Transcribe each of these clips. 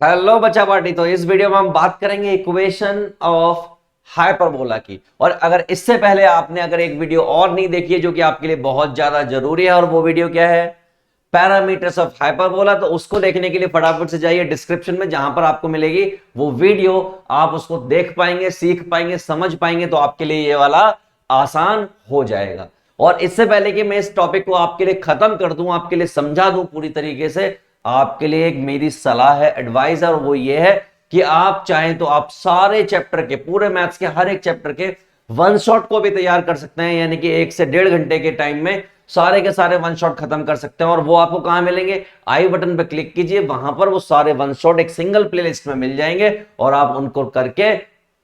Hello बच्चा party. तो इस वीडियो में हम बात करेंगे इक्वेशन ऑफ हाइपरबोला की। और अगर इससे पहले आपने अगर एक वीडियो और नहीं देखी है जो कि आपके लिए बहुत ज्यादा जरूरी है, और वो वीडियो क्या है, पैरामीटर्स ऑफ हाइपरबोला, तो उसको देखने के लिए फटाफट से जाइए डिस्क्रिप्शन में, जहां पर आपको मिलेगी वो वीडियो। आप उसको देख पाएंगे, सीख पाएंगे, समझ पाएंगे, तो आपके लिए ये वाला आसान हो जाएगा। और इससे पहले कि मैं इस टॉपिक को आपके लिए खत्म कर दूं, आपके लिए समझा दूं पूरी तरीके से, आपके लिए एक मेरी सलाह है, एडवाइस है, और वो ये है कि आप चाहें तो आप सारे चैप्टर के, पूरे मैथ्स के हर एक चैप्टर के वन शॉट को भी तैयार कर सकते हैं। यानी कि 1 से 1.5 घंटे के टाइम में सारे के सारे वन शॉट खत्म कर सकते हैं। और वो आपको कहां मिलेंगे, आई बटन पे क्लिक कीजिए, वहां पर वो सारे वन शॉट एक सिंगल प्लेलिस्ट में मिल जाएंगे, और आप उनको करके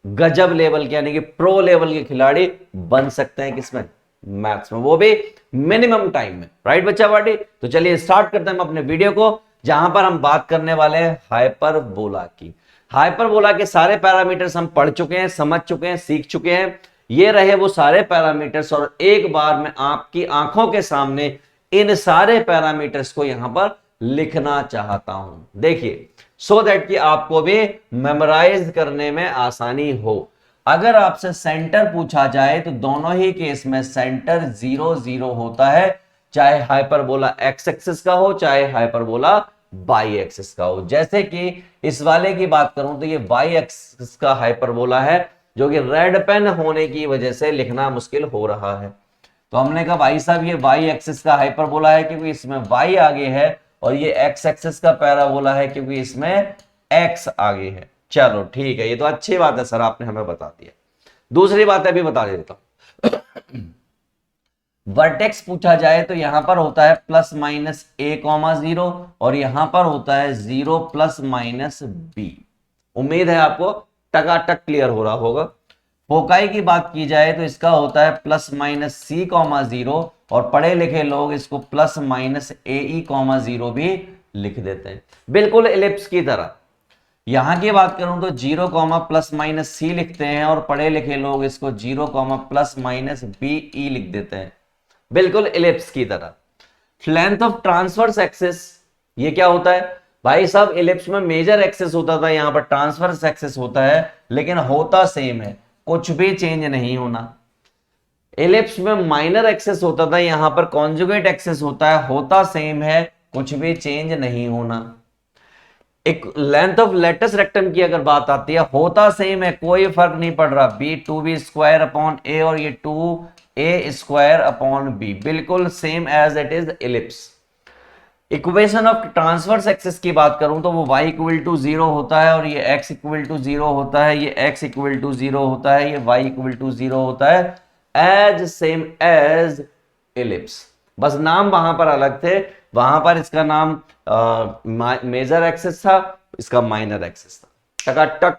गजब लेवल के यानी कि प्रो लेवल के खिलाड़ी बन सकते हैं। किसमें, मैथ्स में, वो भी मिनिमम टाइम में। राइट बच्चा पार्टी? तो चलिए स्टार्ट करते हैं अपने वीडियो को, जहां पर हम बात करने वाले हैं हाइपरबोला की। हाइपरबोला के सारे पैरामीटर्स हम पढ़ चुके हैं, समझ चुके हैं, सीख चुके हैं। ये रहे वो सारे पैरामीटर्स, और एक बार मैं आपकी आंखों के सामने इन सारे पैरामीटर्स को यहां पर लिखना चाहता हूं। देखिए, सो दैट कि आपको भी मेमोराइज करने में आसानी हो। अगर आपसे सेंटर पूछा जाए तो दोनों ही केस में सेंटर 0 0 होता है, चाहे हाइपरबोला एक्स एक्सिस का हो, चाहे हाइपरबोला वाई एक्सिस का हो। जैसे कि इस वाले की बात करूं तो ये वाई एक्सिस का हाइपरबोला है, जो कि रेड पेन होने की वजह से लिखना मुश्किल हो रहा है। तो हमने कहा भाई साहब ये वाई एक्सिस का हाइपरबोला है क्योंकि इसमें वाई आगे है, और ये एक्स एक्सिस का पैराबोला है क्योंकि इसमें एक्स आगे है। चलो ठीक है, ये तो अच्छी बात है सर, आपने हमें बता दिया। दूसरी बात अभी बता देता हूं। वर्टेक्स पूछा जाए तो यहां पर होता है +-a,0, और यहां पर होता है 0 +-b। उम्मीद है आपको टकाटक क्लियर हो रहा होगा। फोकाई की बात की जाए तो इसका होता है +-c,0, और पढ़े लिखे लोग इसको +-ae,0 भी लिख देते हैं, बिल्कुल एलिप्स की तरह। यहां की बात करूं तो 0, +-c लिखते हैं, और पढ़े लिखे लोग इसको 0, +-be लिख देते हैं, बिल्कुल एलिप्स की तरह। लेंथ ऑफ ट्रांसवर्स एक्सिस, ये क्या होता है भाई साहब? एलिप्स में मेजर एक्सिस होता था, यहां पर ट्रांसवर्स एक्सिस होता है, लेकिन होता सेम है, कुछ भी चेंज नहीं होना। एलिप्स में माइनर एक्सिस होता था, यहां पर कॉन्जुगेट एक्सिस होता है, होता सेम है, कुछ भी चेंज नहीं होना। एक लेंथ ऑफ लेटस रेक्टम की अगर बात आती है, होता सेम है, कोई फर्क नहीं पड़ रहा, b2b² और ये 2a² बिल्कुल same as it is ellipse. Equation of transverse axis की बात करूं तो वो y = 0 होता है, और ये x = 0 होता है, ये x = 0 होता है, ये y = 0 होता है, एज सेम एज एलिप्स। बस नाम वहां पर अलग थे, वहां पर इसका नाम मेजर एक्सिस था, इसका माइनर एक्सिस था। टकाटक।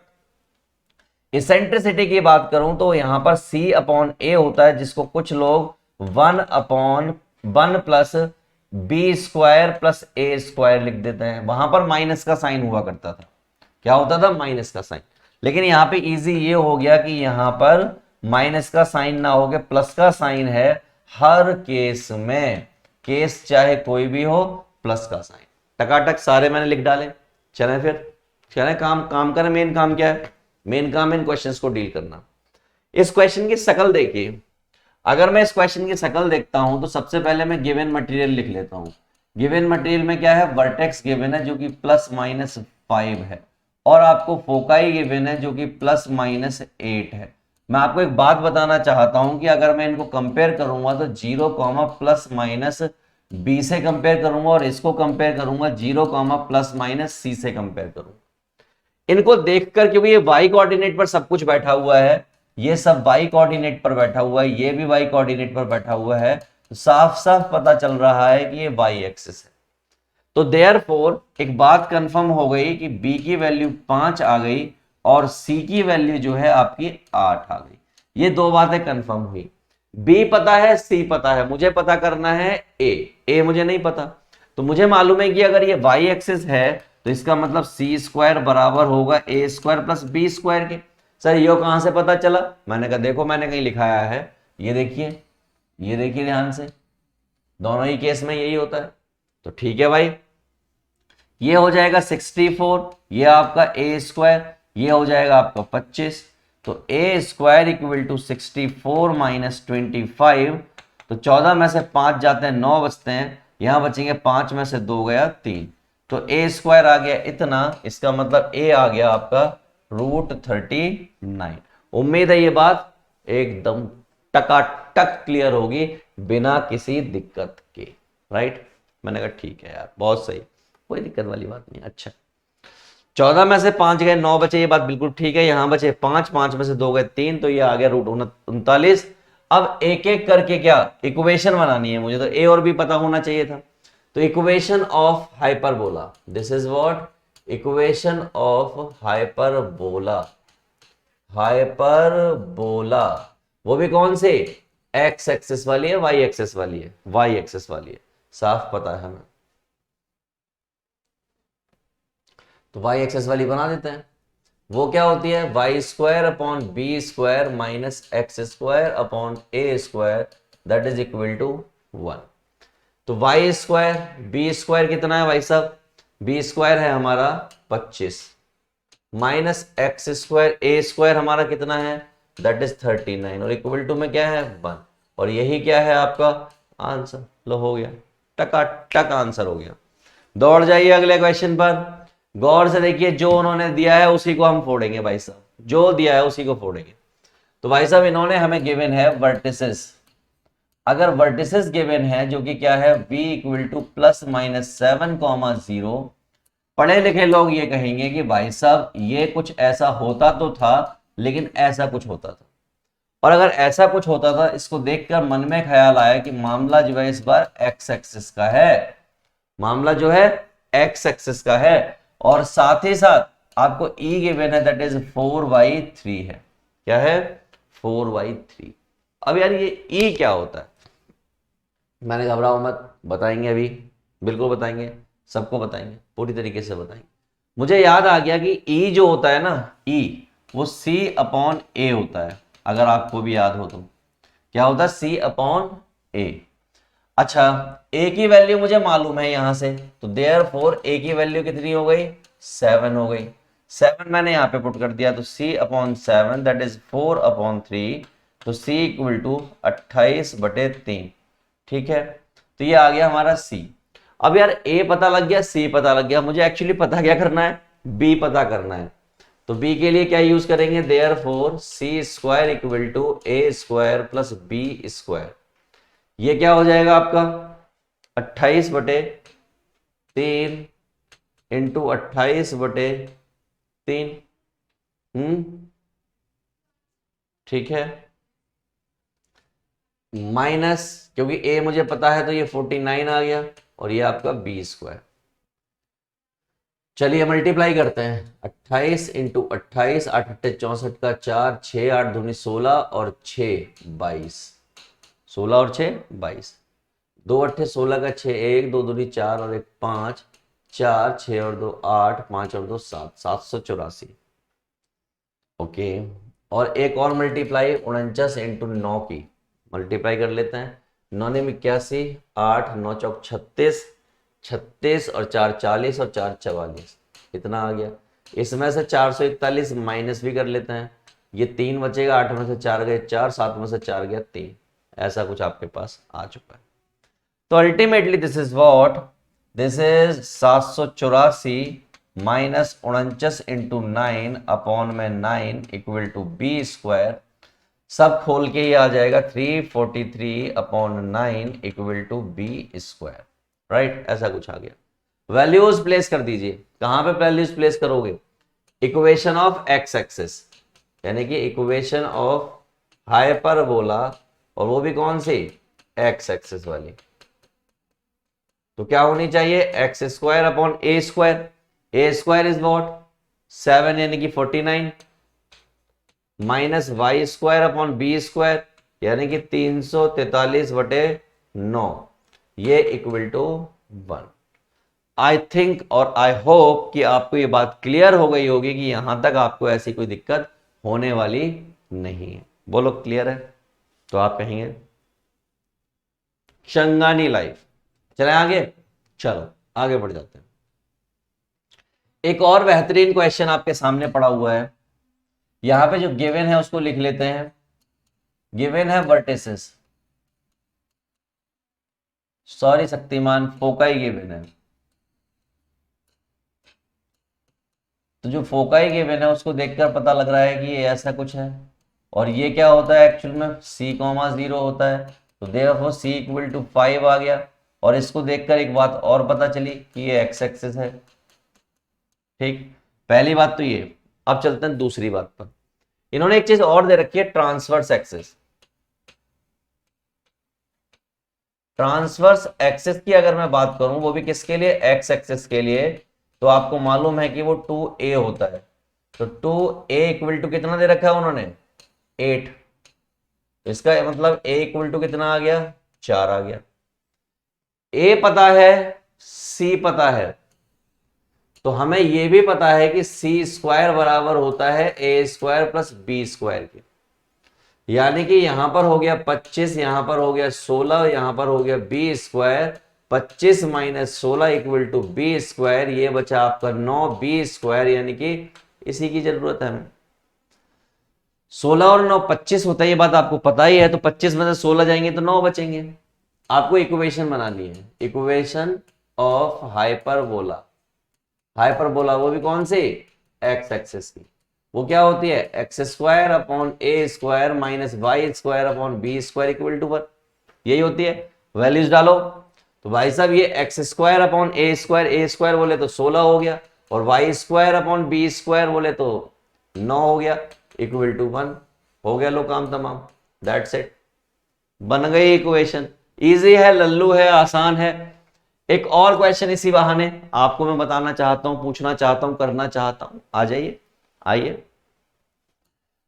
इसेंट्रिसिटी की बात करूं तो यहां पर c/a होता है, जिसको कुछ लोग 1/1 + b² + a² लिख देते हैं। वहां पर माइनस का साइन हुआ करता था, क्या होता था? माइनस का साइन। लेकिन यहां पे इजी ये हो गया कि यहां पर माइनस का साइन ना होके प्लस का साइन है हर केस में, केस चाहे कोई भी हो, प्लस का साइन। टकाटक सारे मैंने लिख डाले। चलें फिर, चलें काम करें। मेन काम क्या है? मेन काम इन क्वेश्चंस को डील करना। इस क्वेश्चन की शकल देखिए। अगर मैं इस क्वेश्चन की शकल देखता हूं तो सबसे पहले मैं गिवन मटेरियल लिख लेता हूं। गिवन मटेरियल में क्या है? वर्टेक्स गिवन है जो कि +-5 है, और आपको फोकाई गिवन है जो कि +-8 है। मैं आपको एक बात बताना चाहता हूं कि अगर मैं इनको कंपेयर करूंगा तो 0, +-b से कंपेयर करूंगा, और इसको कंपेयर करूंगा 0, +-c से कंपेयर करूंगा। इनको देखकर, क्योंकि ये y कोऑर्डिनेट पर सब कुछ बैठा हुआ है, ये सब y कोऑर्डिनेट पर बैठा हुआ है, ये भी y कोऑर्डिनेट पर बैठा हुआ है, तो साफ साफ पता चल रहा है कि ये y एक्सिस है। तो देयरफॉर एक बात कंफर्म हो गई कि b की वैल्यू 5 आ गई, और c की वैल्यू जो है आपकी 8 आ गई। ये दो बातें कंफर्म हुई। b पता है, c पता है, मुझे पता करना है a मुझे नहीं पता। तो मुझे मालूम है कि अगर ये y एक्सिस है तो इसका मतलब c² बराबर होगा a² + b² के। सर ये कहां से पता चला? मैंने कहा देखो, मैंने कहीं लिखाया है, ये देखिए, ये देखिए ध्यान से, दोनों ही केस में यही होता है। तो ठीक है भाई, ये हो जाएगा 64, ये आपका ए स्क्वायर, ये हो जाएगा आपका 25। तो ए स्क्वायर इक्वल टू 64 माइनस 25। तो 14 में से 5 जाते हैं, 9 बचते हैं, यहां बचेंगे 5 में से 2 गया 3। तो ए स्क्वायर आ गया इतना, इसका मतलब ए आ गया आपका √39। उम्मीद है ये बात एकदम टकाटक क्लियर होगी बिना किसी दिक्कत के, राइट। मैंने कहा ठीक है यार, बहुत सही, कोई दिक्कत वाली बात नहीं। अच्छा, 14 में से 5 गए, 9 बचे, ये बात बिल्कुल ठीक है। यहां बचे 5, 5 में से 2 गए 3, तो ये आ गया √39। अब एक एक करके क्या इक्वेशन बनानी है मुझे, तो ए और बी पता होना चाहिए था। तो equation of hyperbola, this is what, equation of hyperbola. Hyperbola वो भी कौन से, एक्स एक्सिस वाली है, वाई एक्सिस वाली है, वाई एक्सिस वाली है, साफ पता है हमें। तो वाई एक्सिस वाली बना देते हैं। वो क्या होती है, Y square upon B square minus X square upon A square that is equal to 1। तो वाई स्क्वायर, बी स्क्वायर कितना है भाई साहब, बी स्क्वायर है हमारा 25 माइनस एक्स स्क्वायर, ए स्क्वायर हमारा कितना है दैट इज 39 और इक्वल टू में क्या है 1। और यही क्या है आपका आंसर। लो हो गया, टका टक आंसर हो गया। दौड़ जाइए अगले क्वेश्चन पर, गौर से देखिए, जो उन्होंने दिया है उसी को हम फोड़ेंगे भाई साहब, जो दिया है उसी को फोड़ेंगे। तो भाई साहब इन्होंने हमें गिवन है वर्टिसेस। अगर वर्टिसेस गिवन है जो कि क्या है v इक्वल टू +-7,0, पढ़े लिखे लोग ये कहेंगे कि भाई साहब ये कुछ ऐसा होता तो था, लेकिन ऐसा कुछ होता था। और अगर ऐसा कुछ होता था, इसको देखकर मन में ख्याल आया कि मामला जो है इस बार एक्स एक्सिस का है, मामला जो है एक्स एक्सिस का है, और साथ ही साथ आपको ई गिवन है दैट इज 4/3 है। क्या है 4/3। अब यार ये ई क्या होता है, मैंने घबराओ मत, बताएंगे अभी, बिल्कुल बताएंगे, सबको बताएंगे, पूरी तरीके से बताएंगे। मुझे याद आ गया कि ई जो होता है ना, ई वो सी अपॉन ए होता है, अगर आपको भी याद हो तो। क्या होता है सी अपॉन ए। अच्छा, ए की वैल्यू मुझे मालूम है यहां से, तो देयरफॉर ए की वैल्यू कितनी हो गई 7 हो गई। 7 मैंने यहां पे पुट कर दिया, तो c अपॉन 7 दैट इज 4/3। तो c इक्वल टू 28/3। ठीक है, तो ये आ गया हमारा c। अब यार a पता लग गया, c पता लग गया, मुझे एक्चुअली पता क्या करना है, b पता करना है। तो b के लिए क्या यूज करेंगे, therefore c square equal to a square plus b square. ये क्या हो जाएगा आपका 28/3 इंटू 28/3। ठीक है, माइनस, क्योंकि a मुझे पता है तो ये 49 आ गया, और ये आपका b स्क्वायर। चलिए मल्टीप्लाई करते हैं, 28 इंटू 28, 8 8 64 का 4, 6 8 दूनी 16 और 6 22, 16 और 6 22, 2 8 16 का 6, 1 2 दूनी 4 और 1 5, 4 6 और 2 8, 5 और 2 7, 784। ओके, और एक और मल्टीप्लाई 49 इंटू 9 की मल्टीप्लाई कर लेते हैं, 9 ने 81, 8 9 चौक 36, 36 और 4 40 और 4 44, इतना आ गया। इसमें से 441 माइनस भी कर लेते हैं, ये 3 बचेगा, 8 में से 4 गए 4, 7 में से 4 गया 3, ऐसा कुछ आपके पास आ चुका है। तो ultimately this is what, this is 784 minus 49 into 9 upon में 9 इक्वल टू बी स्क्वायर। सब खोल के ये आ जाएगा 343 upon 9 equal to B square, right, ऐसा कुछ आ गया। वैल्यूज प्लेस कर दीजिए, कहां पे वैल्यूज प्लेस करोगे, इक्वेशन ऑफ एक्स एक्सिस, यानी कि इक्वेशन ऑफ हाइपरबोला, और वो भी कौन सी एक्स एक्सिस वाली। तो क्या होनी चाहिए X square upon A square, A square is what 7 यानी कि 49 minus Y square upon B square यानी कि 343/9, ये इक्वल टू 1। आई थिंक और आई होप कि आपको ये बात क्लियर हो गई होगी कि यहां तक आपको ऐसी कोई दिक्कत होने वाली नहीं है। बोलो क्लियर है, तो आप कहेंगे चंगानी लाइफ। चले आगे, चलो आगे बढ़ जाते हैं। एक और बेहतरीन क्वेश्चन आपके सामने पड़ा हुआ है, यहां पे जो गिवन है उसको लिख लेते हैं। गिवन है vertices, sorry Shaktimaan, foci given है। तो जो फोकाई गिवन है उसको देखकर पता लग रहा है कि ये ऐसा कुछ है, और ये क्या होता है एक्चुअल में, c कॉमा 0 होता है। तो देयरफॉर c इक्वल टू 5 आ गया। और इसको देखकर एक बात और पता चली कि ये x एक्सिस है। ठीक, पहली बात तो ये। अब चलते हैं दूसरी बात पर। इन्होंने एक चीज और दे रखी है, ट्रांसवर्स एक्सिस। ट्रांसवर्स एक्सिस की अगर मैं बात करूं, वो भी किसके लिए, x एक्सिस के लिए, तो आपको मालूम है कि वो 2a होता है। तो 2a इक्वल टू कितना दे रखा है उन्होंने, 8। तो इसका मतलब a इक्वल टू कितना आ गया, 4 आ गया। a पता है, c पता है, तो हमें यह भी पता है कि सी स्क्वायर बराबर होता है a square plus b square के। यानी कि यहां पर हो गया 25, यहां पर हो गया 16, यहां पर हो गया b square. 25 minus 16 equal to B square, ये बचा आपका 9 बी स्क्वायर, यानी कि इसी की जरूरत है हमें। 16 और 9 25 होता है, ये बात आपको पता ही है। तो 25 में से 16 जाएंगे तो 9 बचेंगे। आपको इक्वेशन बनानी है, इक्वेशन ऑफ हाइपरबोला। हाइपरबोला वो भी कौन सी, एक्स एक्सिस की। वो क्या होती है, x square upon A square minus Y square upon B square equal to 1। यही होती है। वैल्यूज डालो। तो भाई साहब ये एक्स स्क्वायर अपॉन ए स्क्वायर बोले तो 16 हो गया, और y square upon B square बोले तो 9 हो गया, इक्वल टू 1। हो गया, लो काम तमाम, दैट्स इट, बन गई इक्वेशन। इजी है, लल्लू है, आसान है। एक और क्वेश्चन इसी बहाने आपको मैं बताना चाहता हूं, पूछना चाहता हूं, करना चाहता हूं। आ जाइए, आइए।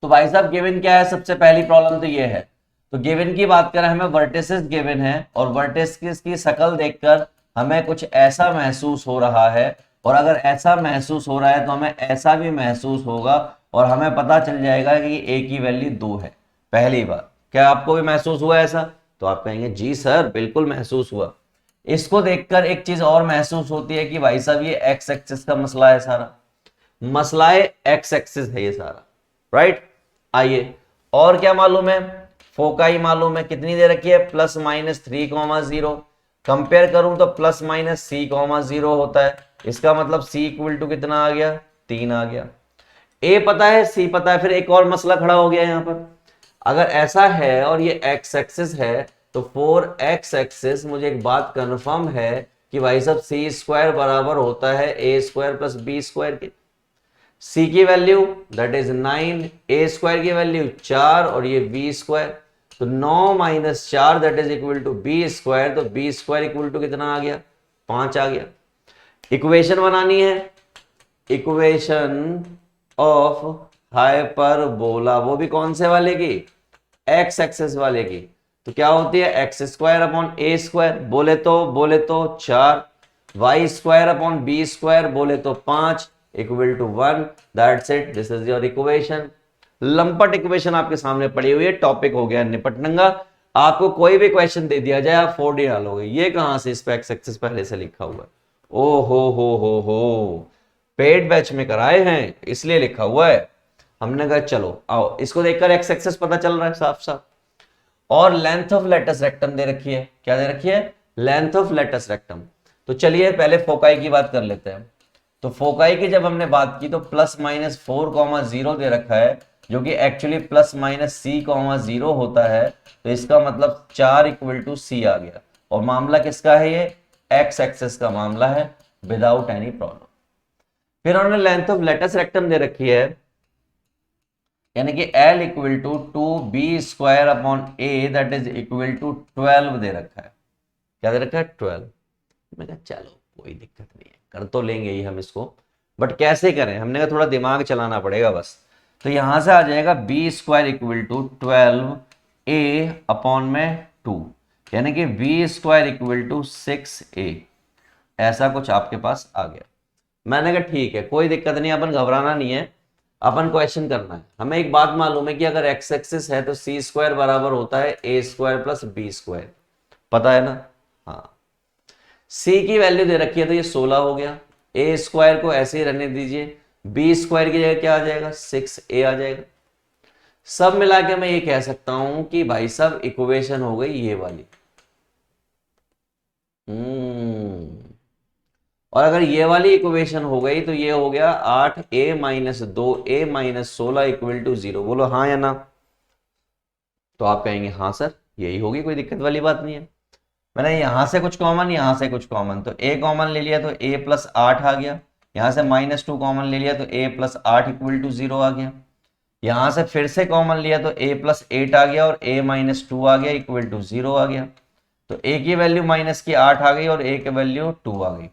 तो भाई साहब गिवन क्या है, सबसे पहली प्रॉब्लम तो ये है। तो गिवन की बात करें, हमें वर्टिसेस गिवन है, और वर्टिसेस की शक्ल देखकर हमें कुछ ऐसा महसूस हो रहा है, और अगर ऐसा महसूस हो रहा है तो हमें ऐसा भी महसूस होगा, और हमें पता चल जाएगा कि a की वैल्यू 2 है। पहली बार, क्या आपको भी महसूस हुआ ऐसा? तो आप कहेंगे जी सर बिल्कुल महसूस हुआ। इसको देखकर एक चीज और महसूस होती है कि भाई साहब ये एक्स एक्सिस का मसला है, सारा मसला है एक्स एक्सिस है ये सारा, राइट। आइए, और क्या मालूम है, फोकाई मालूम है, कितनी दे रखी है, प्लस माइनस 3,0। कंपेयर करूं तो प्लस माइनस c,0 होता है। इसका मतलब c इक्वल टू कितना आ गया, 3 आ गया। a पता है, c पता है, फिर एक और मसला खड़ा हो गया यहां पर। अगर ऐसा है और ये x एक्सिस है, तो 4x एक्सिस मुझे एक बात कंफर्म है कि भाई साहब सी स्क्वायर बराबर होता है a square plus b square के। c की value that is 9, a square की वैल्यू 4, और ये बी स्क्वायर। तो 9 minus 4 that is equal to B square. तो बी स्क्वायर इक्वल टू कितना आ गया, 5 आ गया। इक्वेशन बनानी है, इक्वेशन ऑफ हाइपरबोला, वो भी कौन से वाले की, एक्स एक्सिस वाले की। तो क्या होती है, एक्स स्क्वायर अपॉन ए स्क्वायर बोले तो 4, y square upon B square बोले तो 5 equal to 1। That's it, this is your equation. लंपट इक्वेशन आपके सामने पड़ी हुई है, टॉपिक हो गया निपटनंगा। आपको कोई भी क्वेश्चन दे दिया जाए आप 4D डालोगे, ये कहां से, इस पे एक्स एक्सिस पहले से लिखा हुआ है। ओ हो, पेड बैच में कराए हैं इसलिए लिखा हुआ है। हमने कहा चलो आओ, इसको देखकर एक्स एक्सिस पता चल रहा है साफ साफ। और लेंथ ऑफ लेटस रेक्टम दे रखी है, क्या दे रखी है, लेंथ ऑफ लेटस रेक्टम। तो चलिए पहले फोकाई की बात कर लेते हैं। तो फोकाई की जब हमने बात की तो प्लस माइनस 4,0 दे रखा है, जो कि एक्चुअली प्लस माइनस c,0 होता है। तो इसका मतलब 4 इक्वल टू c आ गया। और मामला किसका है, ये एक्स एक्सिस का मामला है, विदाउट एनी प्रॉब्लम। फिर उन्होंने लेंथ ऑफ लेटस रेक्टम दे रखी है, यानी कि L equal to 2b square upon a that is equal to 12 दे रखा है। क्या दे रखा है, 12। मैं कहा चलो कोई दिक्कत नहीं है, कर तो लेंगे ही हम इसको, बट कैसे करें, हमने कहा थोड़ा दिमाग चलाना पड़ेगा बस। तो यहां से आ जाएगा b square equal to 12a upon में 2, यानी कि b square equal to 6a। ऐसा कुछ आपके पास आ गया। मैंने कहा ठीक है, कोई दिक्कत नहीं, अपन घबराना नहीं है, अपन क्वेश्चन करना है। हमें एक बात मालूम है कि अगर एक्स एक्सिस है तो सी स्क्वायर बराबर होता है a square plus b square, पता है ना। हाँ, सी की वैल्यू दे रखी है तो ये 16 हो गया, ए स्क्वायर को ऐसे ही रहने दीजिए, बी स्क्वायर की जगह क्या आ जाएगा 6a आ जाएगा। सब मिला के मैं ये कह सकता हूं कि भाई साहब इक्वेशन हो गई ये वाली। और अगर ये वाली इक्वेशन हो गई तो ये हो गया 8a-2a-16 इक्वल टू 0। बोलो हाँ या ना। तो आप कहेंगे हाँ सर यही होगी, कोई दिक्कत वाली बात नहीं है। मैंने यहां से कुछ कॉमन, यहां से कुछ कॉमन, तो a कॉमन ले लिया तो a प्लस 8 आ गया। यहां से -2 कॉमन ले लिया तो a प्लस 8 इक्वल टू 0 आ गया। यहां से फिर से कॉमन लिया तो a प्लस 8 आ गया और a माइनस 2 आ गया इक्वल टू 0 आ गया। तो a की वैल्यू माइनस की 8 आ गई और a की वैल्यू 2 आ गई।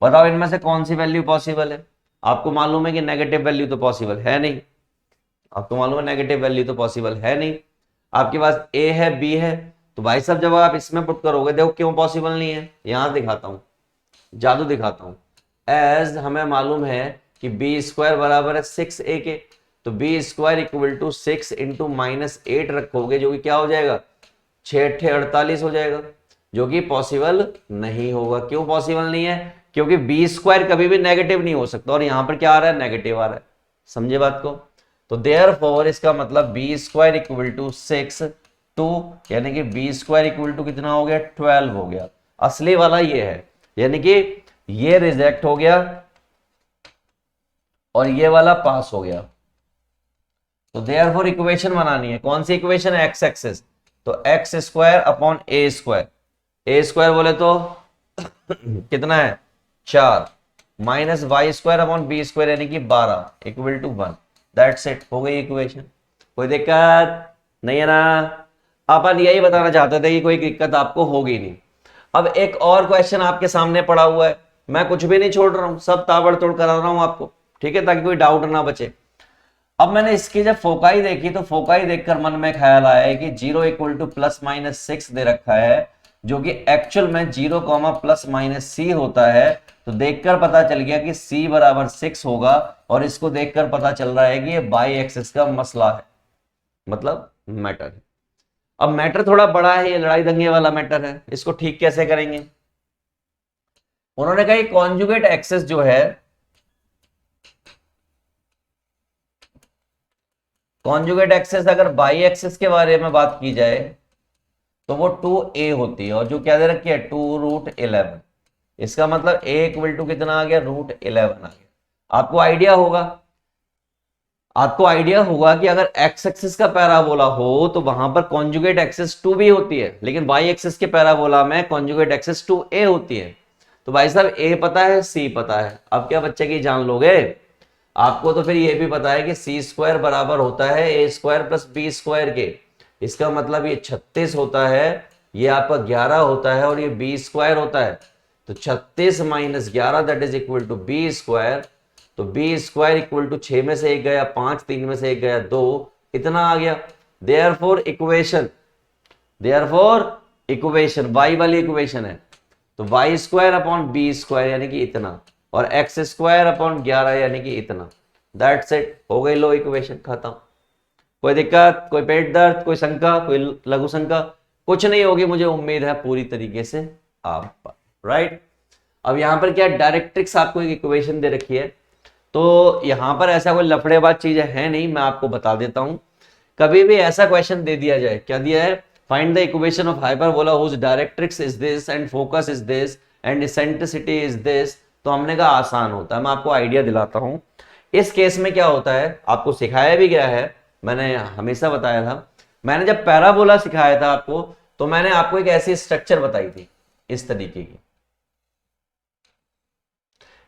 बताओ इनमें से कौन सी वैल्यू पॉसिबल है। आपको मालूम है कि नेगेटिव वैल्यू तो पॉसिबल है नहीं, आपको मालूम है नेगेटिव वैल्यू तो पॉसिबल है नहीं। आपके पास a है b है, तो भाई साहब जब आप इसमें पुट करोगे देखो क्यों पॉसिबल नहीं है। यहां दिखाता हूं, जादू दिखाता हूं। एज हमें मालूम है कि बी स्क्वायर बराबर है 6a के, तो b square equal to 6 into -8 रखोगे जो कि क्या हो जाएगा 6 48 हो जाएगा, जो कि पॉसिबल नहीं होगा। क्यों पॉसिबल नहीं है, क्योंकि बी स्क्वायर कभी भी नेगेटिव नहीं हो सकता और यहां पर क्या आ रहा है नेगेटिव आ रहा है। समझे बात को। तो देयरफॉर इसका मतलब बी स्क्वायर इक्वल टू 6 2 यानी कि बी स्क्वायर इक्वल टू कितना हो गया 12 हो गया। असली वाला ये है, यानी कि ये रिजेक्ट हो गया और ये वाला पास हो गया। तो देयरफॉर इक्वेशन बनानी है, कौन सी इक्वेशन है एक्स एक्सिस, तो एक्स स्क्वायर अपॉन ए स्क्वायर। ए स्क्वायर बोले तो कितना है 4 माइनस Y square upon B square यानी कि 12 इक्वल टू 1। दैट्स इट, हो गई इक्वेशन। कोई दिक्कत नहीं है ना। अपन यही बताना चाहते थे कि कोई दिक्कत आपको होगी नहीं। अब एक और क्वेश्चन आपके सामने पड़ा हुआ है, मैं कुछ भी नहीं छोड़ रहा हूं, सब ताबड़तोड़ करा रहा हूं आपको, ठीक है, ताकि कोई डाउट ना बचे। अब मैंने इसकी जब फोकाई देखी तो फोकाई देखकर मन में ख्याल आया है कि 0 इक्वल टू +-6 दे रखा है, जो कि एक्चुअल में 0, +-c होता है। तो देखकर पता चल गया कि c बराबर 6 होगा और इसको देखकर पता चल रहा है कि ये बाई एक्सिस का मसला है, मतलब मैटर है। अब मैटर थोड़ा बड़ा है, ये लड़ाई दंगे वाला मैटर है, इसको ठीक कैसे करेंगे। उन्होंने कहा कॉन्जुगेट एक्सिस जो है, कॉन्जुगेट एक्सिस अगर बाई एक्सिस के बारे में बात की जाए तो वो 2a होती है और जो क्या दे रखी है 2√11। इसका मतलब a इक्वल टू कितना आ गया √11 आ गया। आपको आइडिया होगा कि अगर x एक्सिस का पैराबोला हो तो वहां पर कॉन्जुगेट एक्सिस 2b होती है, लेकिन y एक्सिस के पैराबोला में कॉन्जुगेट एक्सिस 2a होती है। तो भाई साहब a पता है c पता है, अब क्या बच्चे की जान लोगे। आपको तो फिर ये भी पता है कि सी स्क्वायर बराबर होता है a square plus b square के। इसका मतलब ये 36 होता है, ये आपका 11 होता है और ये बी स्क्वायर होता है। तो 36 minus 11 that is equal to B square. तो बी स्क्वायर इक्वल टू 6 में से 1 गया 5, 3 में से 1 गया 2, इतना आ गया। देयरफॉर इक्वेशन वाई वाली इक्वेशन है, तो y square upon B square यानी कि इतना, और एक्स स्क्वायर अपॉन 11 यानी कि इतना। दैट्स इट, हो गई लो इक्वेशन खत्म। कोई दिक्कत, कोई पेट दर्द, कोई शंका, कोई लघु शंका कुछ नहीं होगी, मुझे उम्मीद है पूरी तरीके से आप राइट। अब यहां पर क्या डायरेक्ट्रिक्स आपको एक इक्वेशन दे रखी है, तो यहां पर ऐसा कोई लफड़ेबाज चीजें है नहीं, मैं आपको बता देता हूं। कभी भी ऐसा क्वेश्चन दे दिया जाए, क्या दिया है, find the equation of hyperbola whose directrix is this and focus is this and eccentricity is this, तो हमने कहा आसान होता है। मैं आपको आइडिया दिलाता हूं। इस केस में क्या होता है, आपको सिखाया भी गया है, मैंने हमेशा बताया था। मैंने जब पैराबोला सिखाया था आपको, तो मैंने आपको एक ऐसी स्ट्रक्चर बताई थी इस तरीके की।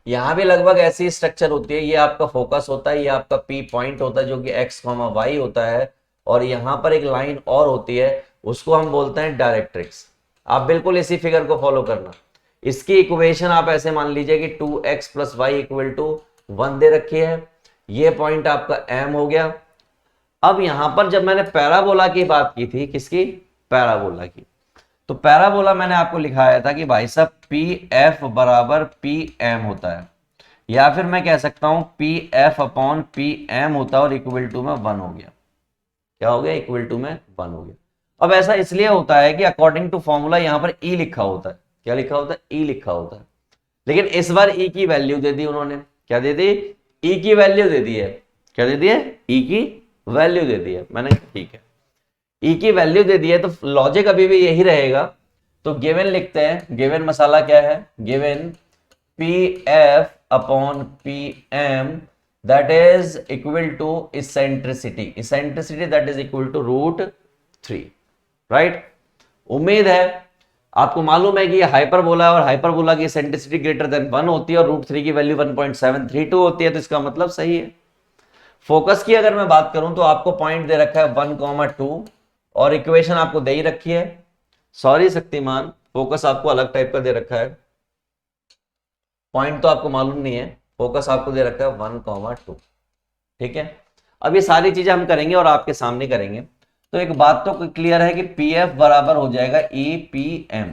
यहां भी लगभग ऐसी स्ट्रक्चर होती है, ये आपका फोकस होता है, ये आपका पी पॉइंट होता है जो कि x, y होता है, और यहां पर एक लाइन और होती है, उसको हम बोलते हैं डायरेक्ट्रिक्स। आप बिल्कुल इसी फिगर को फॉलो करना। इसकी इक्वेशन आप ऐसे मान लीजिए कि 2x + y = 1 दे रखी है, ये पॉइंट आपका m हो गया। अब यहां पर जब मैंने पैराबोला की बात की थी, किसकी, पैराबोला की, तो पैराबोला मैंने आपको लिखाया था कि भाई साहब पी एफ बराबर पी एम होता है, या फिर मैं कह सकता हूं P F upon P M होता है और इक्वल टू में 1 हो गया। क्या हो गया, इक्वल टू में 1 हो गया। अब ऐसा इसलिए होता है कि अकॉर्डिंग टू फॉर्मूला यहां पर ई लिखा होता है। क्या लिखा होता है, ई लिखा होता है। लेकिन इस बार ई की वैल्यू दे दी उन्होंने, क्या दे दी, ई की वैल्यू दे दी है, क्या दे दी है, ई की वैल्यू दे दी है। मैंने ठीक है, ई की वैल्यू दे दी है तो लॉजिक अभी भी यही रहेगा। तो गिवन लिखते हैं, गिवन मसाला क्या है, given P F upon P M that is equal to eccentricity, eccentricity that is equal to √3, right. उम्मीद है आपको मालूम है कि ये हाइपरबोला और हाइपरबोला की इसेंट्रिसिटी ग्रेटर देन 1 होती है और √3 की वैल्यू 1.732 होती है, तो इसका मतलब सही है। फोकस की अगर मैं बात करूं तो आपको पॉइंट दे रखा है 1,2 और इक्वेशन आपको दे ही रखी है। सॉरी शक्तिमान, फोकस आपको अलग टाइप का दे रखा है, पॉइंट तो आपको मालूम नहीं है, फोकस आपको दे रखा है 1,2, ठीक है। अब ये सारी चीजें हम करेंगे और आपके सामने करेंगे। तो एक बात तो क्लियर है कि पी एफ बराबर हो जाएगा E P M.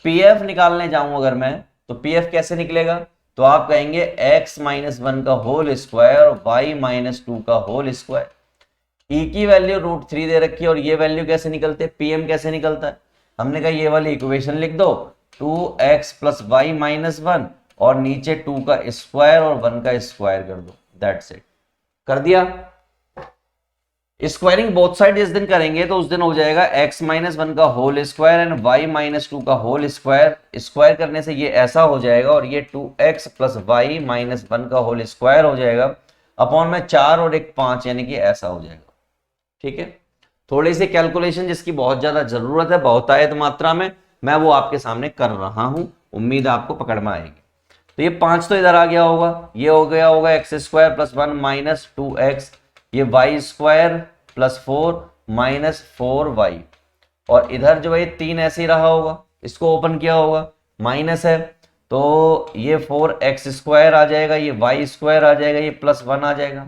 P F निकालने जाऊं अगर मैं, तो पी एफ कैसे निकलेगा, तो आप कहेंगे x-1 का होल स्क्वायर और y-2 का होल स्क्वायर। ई की वैल्यू √3 दे रखी है और ये वैल्यू कैसे निकलते हैं, पीएम कैसे निकलता है, हमने कहा ये वाली इक्वेशन लिख दो, 2x + y-1 और नीचे 2 का स्क्वायर और 1 का स्क्वायर कर दो, दैट्स इट, कर दिया। स्क्वायरिंग बोथ साइड जिस दिन करेंगे तो उस दिन हो जाएगा x-1 का होल स्क्वायर एंड y-2 का होल स्क्वायर। स्क्वायर करने से ये ऐसा हो जाएगा और ये 2x + y-1 का होल स्क्वायर हो जाएगा अपॉन में 4 और 1 5, यानी कि ऐसा हो जाएगा, ठीक है। थोड़ी सी कैलकुलेशन जिसकी बहुत ज्यादा जरूरत है बहुतायत मात्रा में, मैं वो आपके सामने कर रहा हूं, उम्मीद आपको पकड़ में आएगी। तो ये 5 तो इधर आ गया होगा, ये हो गया होगा x² + 1 - 2x, ये y² + 4 - 4y, और इधर जो है 3 ऐसे ही रहा होगा, इसको ओपन किया होगा, माइनस है तो ये 4x² आ जाएगा, ये y² आ जाएगा, ये +1 आ जाएगा,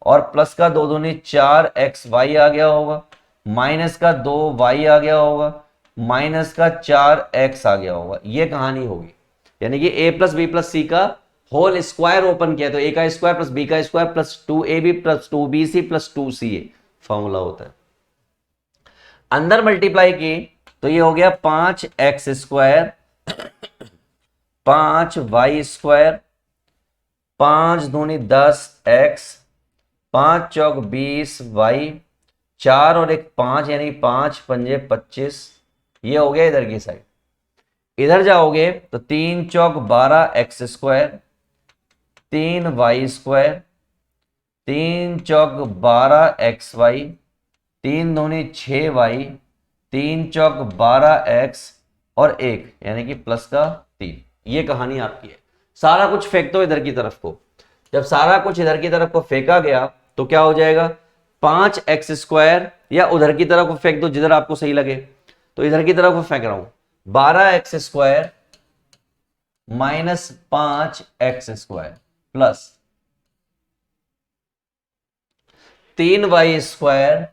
और प्लस का 2 दूनी 4xy आ गया होगा, माइनस का 2y आ गया होगा, माइनस का 4x आ गया होगा। ये कहानी होगी, यानी कि a + b + c का होल स्क्वायर ओपन किया तो a का स्क्वायर + b का square + 2ab + 2bc + 2ca formula होता है। अंदर मल्टीप्लाई की तो ये हो गया 5x², 5y², 5 दूनी 10x, 5 चौक 20y, 4 और 1 5, यानी 5 पंजे 25। ये हो गया इधर की साइड। इधर जाओगे तो 3 चौक 12x², 3y², 3 चौक 12xy, 3 दूनी 6y, 3 चौक 12x और 1, यानी कि प्लस का 3। ये कहानी आपकी है। सारा कुछ फेंक दो इधर की तरफ को। जब सारा कुछ इधर की तरफ को फेंका गया तो क्या हो जाएगा, 5x² या उधर की तरफ को फेंक दो जिधर आपको सही लगे, तो इधर की तरफ को फेंक रहा हूं, 12x² - 5x² plus 3y²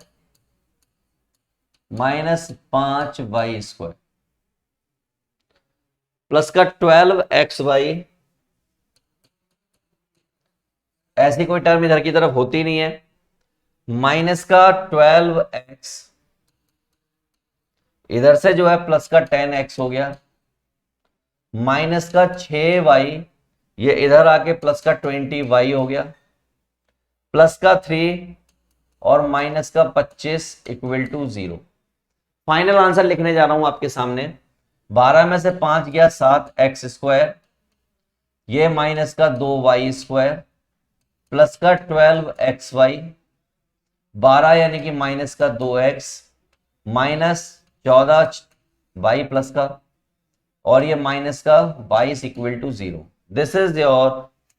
- 5y² plus का 12xy। ऐसी कोई टर्म इधर की तरफ होती नहीं है, माइनस का 12x, इधर से जो है प्लस का 10x हो गया, माइनस का 6y, ये इधर आके प्लस का 20y हो गया, प्लस का 3 और माइनस का 25 = 0। फाइनल आंसर लिखने जा रहा हूं आपके सामने, 12 में से 5 गया 7x², ये माइनस का 2y² प्लस का 12xy, 12 यानी कि माइनस का 2x, माइनस 14y प्लस का, और ये माइनस का 22 = 0। This is your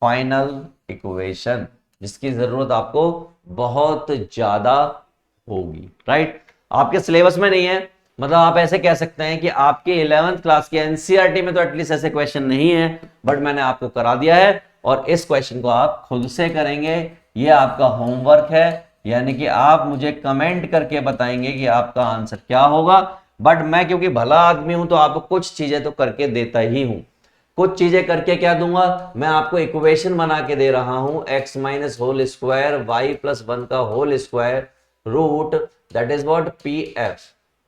final equation, जिसकी जरूरत आपको बहुत ज्यादा होगी, राइट। आपके सिलेबस में नहीं है, मतलब आप ऐसे कह सकते हैं कि आपके 11th क्लास के एनसीईआरटी में तो एटलीस्ट ऐसे क्वेश्चन नहीं है, बट मैंने आपको करा दिया है और इस क्वेश्चन को आप खुद से करेंगे। ये आपका होमवर्क है, यानी कि आप मुझे कमेंट करके बताएंगे कि आपका आंसर क्या होगा। बट मैं क्योंकि भला आदमी हूं तो आपको कुछ चीजें तो करके देता ही हूं। कुछ चीजें करके क्या दूंगा, मैं आपको इक्वेशन बना के दे रहा हूं, x - होल स्क्वायर y + 1 का whole square root, that is what pf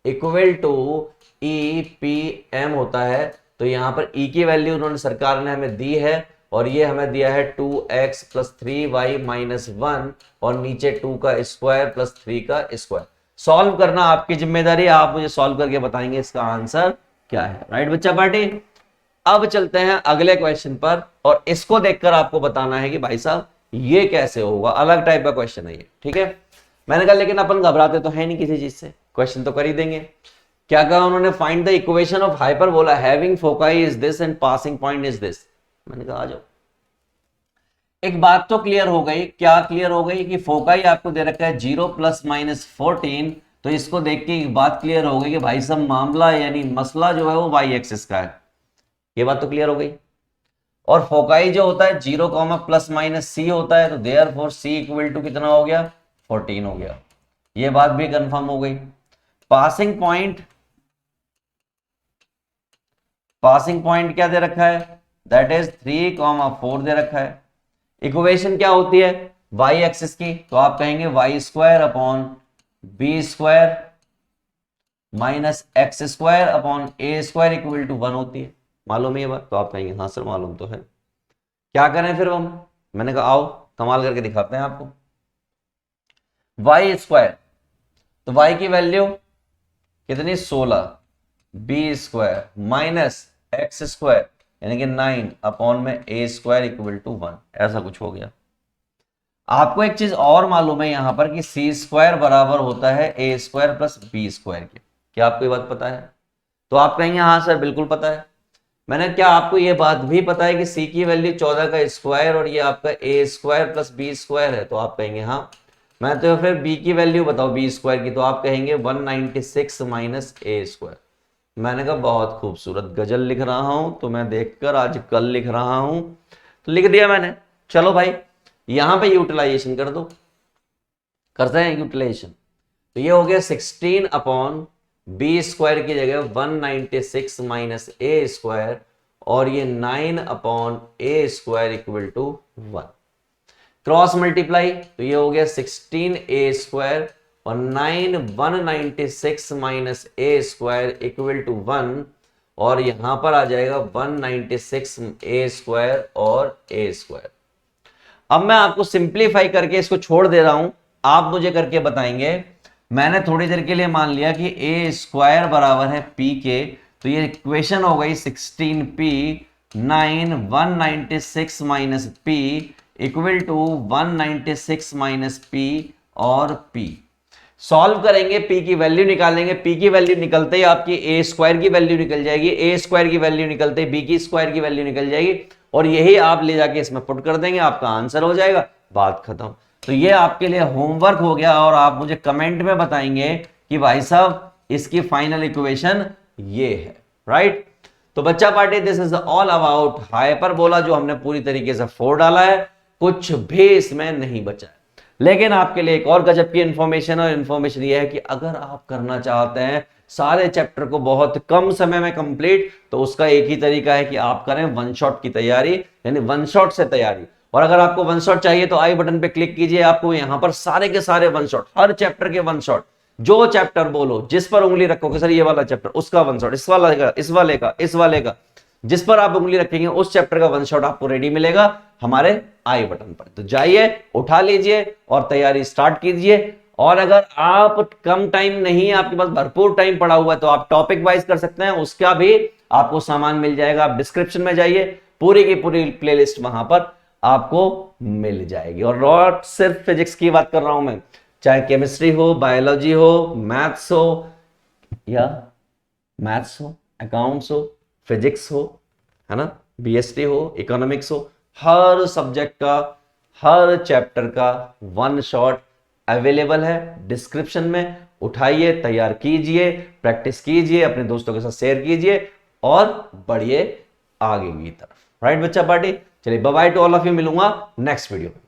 equal to EPM होता है तो यहाँ पर ई की वैल्यू उन्होंने सरकार ने हमें दी है और ये हमें दिया है 2x + 3y - 1 और नीचे 2 का स्क्वायर प्लस 3 का स्क्वायर। सॉल्व करना आपकी जिम्मेदारी है, आप मुझे सॉल्व करके बताएंगे इसका आंसर क्या है। राइट बच्चा पार्टी, अब चलते हैं अगले क्वेश्चन पर और इसको देखकर आपको बताना है कि भाई साहब ये कैसे होगा, अलग टाइप का क्वेश्चन है ये। ठीक है, मैंने कहा लेकिन अपन घबराते तो है नहीं किसी चीज से, क्वेश्चन तो कर ही देंगे। क्या कहा उन्होंने, find the equation of hyperbola having foci is this and passing point is this. मैंने कहा आ जाओ। एक बात तो क्लियर हो गई, क्या क्लियर हो गई कि फोकाई आपको दे रखा है 0 ± 14। तो इसको देख के एक बात क्लियर हो गई कि भाई साहब मामला यानी मसला जो है वो वाई एक्सिस का है। ये बात तो क्लियर हो गई। और फोकाई जो होता है 0, ± c होता है, तो देयरफॉर c इक्वल टू कितना हो गया, 14 हो गया। ये बात भी कंफर्म हो गई। पासिंग पॉइंट क्या दे रखा है, दैट इज 3, 4 दे रखा है। इक्वेशन क्या होती है वाई एक्सिस की, तो आप कहेंगे y² / b² - x² / a² equal to 1 होती है। मालूम है ये बात, तो आप कहेंगे हाँ सर मालूम तो है। क्या करें फिर हम, मैंने कहा आओ कमाल करके दिखाते हैं आपको। y², तो y की वैल्यू कितनी 16, b² - x² यानी कि 9 में a² इक्वल टू 1, ऐसा कुछ हो गया। आपको एक चीज और मालूम है यहां पर कि c² बराबर होता है a² + b² के। क्या आपको ये बात पता है, तो आप कहेंगे हाँ सर बिल्कुल पता है। मैंने क्या आपको ये बात भी पता है कि c की वैल्यू 14 का स्क्वायर और ये आपका a² + b² है, तो आप कहेंगे हाँ। मैं तो फिर b की वैल्यू बताओ b² की, तो आप कहेंगे 196 - a²। मैंने कहा बहुत खूबसूरत गजल लिख रहा हूं, तो मैं देखकर आज कल लिख रहा हूं, तो लिख दिया मैंने। चलो भाई यहां पे यूटिलाइजेशन कर दो, करते हैं यूटिलाइजेशन। तो ये हो गया 16 b² की जगह 196 - a² और ये 9 a² equal to 1। Cross multiply, तो ये हो गया 16a² और 9 196 - a² इक्वल टू 1 और यहां पर आ जाएगा 196 a² और a²। अब मैं आपको सिंप्लीफाई करके इसको छोड़ दे रहा हूं, आप मुझे करके बताएंगे। मैंने थोड़ी देर के लिए मान लिया कि a² बराबर है p के, तो ये इक्वेशन हो गई 16p 9 196 - p equal to 196 - p और p। सॉल्व करेंगे, p की वैल्यू निकालेंगे, p की वैल्यू निकलते ही आपकी a² की वैल्यू निकल जाएगी, a² की वैल्यू निकलते ही b की स्क्वायर की वैल्यू निकल जाएगी और यही आप ले जाके इसमें पुट कर देंगे, आपका आंसर हो जाएगा, बात खत्म। तो ये आपके लिए होमवर्क हो गया और आप मुझे कमेंट में बताएंगे कि भाई साहब इसकी फाइनल इक्वेशन ये है। राइट, तो बच्चा party this is all about hyperbola, जो हमने पूरी तरीके से फोड़ डाला है, कुछ भी इसमें नहीं बचा है। लेकिन आपके लिए एक और गजब की इंफॉर्मेशन, और इंफॉर्मेशन ये है कि अगर आप करना चाहते हैं सारे चैप्टर को बहुत कम समय में कंप्लीट, तो उसका एक ही तरीका है कि आप करें वन शॉट की तैयारी, यानी वन शॉट से तैयारी। और अगर आपको वन शॉट चाहिए तो आई बटन पे क्लिक कीजिए, आपको यहां पर सारे के सारे वन शॉट, हर चैप्टर के वन शॉट, जो चैप्टर बोलो जिस पर उंगली रखोगे सर ये वाला चैप्टर, उसका वन शॉट, इस वाले का, इस वाले का, इस वाले का, जिस पर आप उंगली रखेंगे उस चैप्टर का वन शॉट आपको रेडी मिलेगा हमारे आई बटन पर। तो जाइए उठा लीजिए और तैयारी स्टार्ट कीजिए। और अगर आप कम टाइम नहीं है, आपके पास भरपूर टाइम पड़ा हुआ है, तो आप टॉपिक वाइज कर सकते हैं, उसका भी आपको सामान मिल जाएगा। आप डिस्क्रिप्शन में जाइए, पूरी की पूरी प्लेलिस्ट वहां पर आपको मिल जाएगी। और सिर्फ फिजिक्स की बात कर रहा हूं मैं, चाहे केमिस्ट्री हो, बायोलॉजी हो, मैथ्स हो अकाउंट्स हो, फिजिक्स हो, है ना, बीएसटी हो, इकोनॉमिक्स हो, हर सब्जेक्ट का, हर चैप्टर का वन शॉट अवेलेबल है डिस्क्रिप्शन में। उठाइए, तैयार कीजिए, प्रैक्टिस कीजिए, अपने दोस्तों के साथ शेयर कीजिए और बढ़िए आगे की तरफ। राइट बच्चा पार्टी, चलिए bye bye to all of you, मिलूंगा नेक्स्ट वीडियो में।